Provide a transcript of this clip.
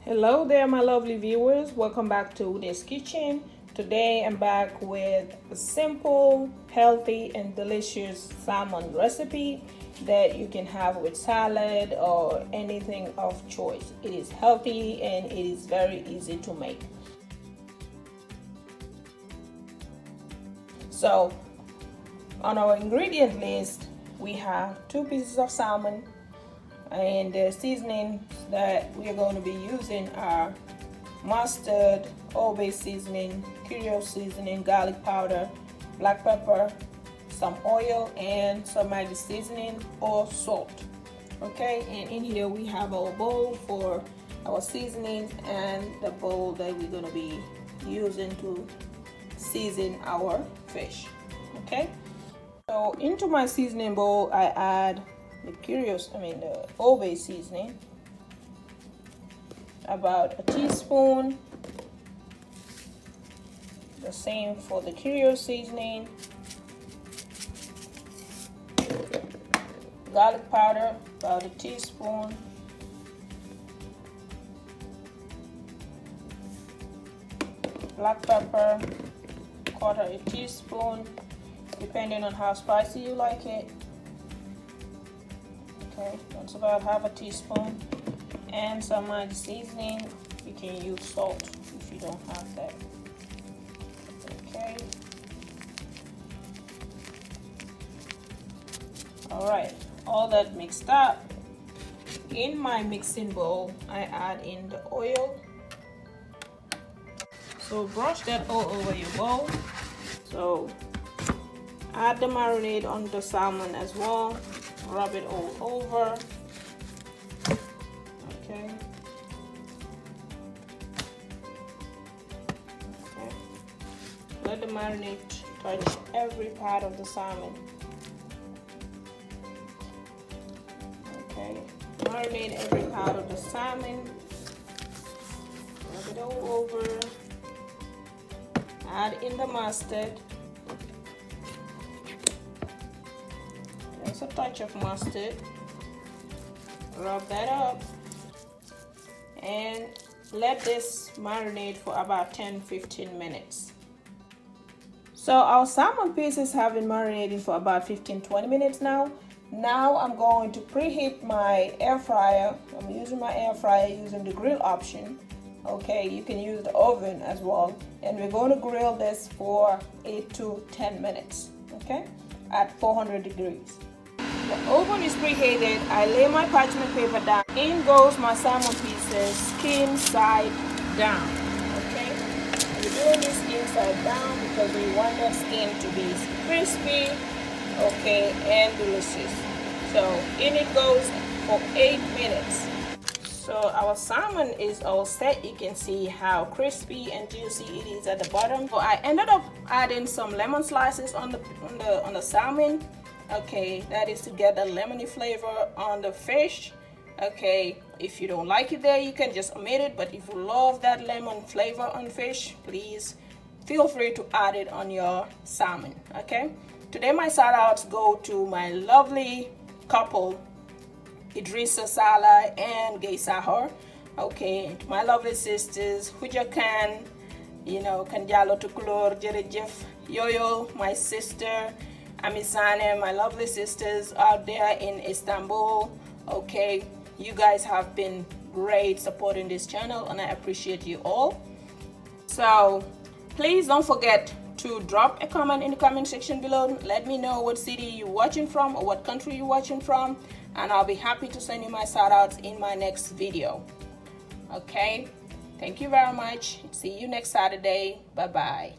Hello there, my lovely viewers. Welcome back to Ude's Kitchen. Today I'm back with a simple, healthy, and delicious salmon recipe that you can have with salad or anything of choice. It is healthy and it is very easy to make. So on our ingredient list, we have 2 pieces of salmon, and the seasonings that we are going to be using are mustard, all-base seasoning, creole seasoning, garlic powder, black pepper, some oil, and some Maggi seasoning or salt. Okay, and in here we have our bowl for our seasonings and the bowl that we're going to be using to season our fish. Okay, so into my seasoning bowl I add the all-base seasoning, about a teaspoon. The same for the creole seasoning. Garlic powder, about a teaspoon. Black pepper, quarter a teaspoon, depending on how spicy you like it. Okay, that's about half a teaspoon. And some Maggi seasoning. You can use salt if you don't have that. Okay. Alright, all that mixed up. In my mixing bowl, I add in the oil. So brush that all over your bowl. So add the marinade on the salmon as well. Rub it all over. Okay. Let the marinade touch every part of the salmon. Okay. Marinate every part of the salmon. Rub it all over. Add in the mustard. Just a touch of mustard. Rub that up. And let this marinate for about 10-15 minutes. So our salmon pieces have been marinating for about 15-20 minutes now. Now I'm going to preheat my air fryer. I'm using my air fryer using the grill option. Okay, you can use the oven as well. And we're going to grill this for 8 to 10 minutes. Okay, at 400 degrees. The oven is preheated. I lay my parchment paper down. In goes my salmon pieces, skin side down. Okay, we're doing this inside down because we want that skin to be crispy, okay, and delicious. So in it goes for 8 minutes. So our salmon is all set. You can see how crispy and juicy it is at the bottom. So I ended up adding some lemon slices on the salmon. Okay, that is to get the lemony flavor on the fish. Okay, if you don't like it there, you can just omit it, but if you love that lemon flavor on fish, please feel free to add it on your salmon. Okay, today my shout outs go to my lovely couple, Idrissa Sala and Gay Sahar. Okay, to my lovely sisters, Huja Khan, Kanjalo Tukulor, Jerejef, Yoyo, my sister, Amisane, my lovely sisters out there in Istanbul. Okay, you guys have been great supporting this channel and I appreciate you all. So please don't forget to drop a comment in the comment section below. Let me know what city you're watching from or what country you're watching from, and I'll be happy to send you my shout outs in my next video. Okay, thank you very much. See you next Saturday. Bye bye.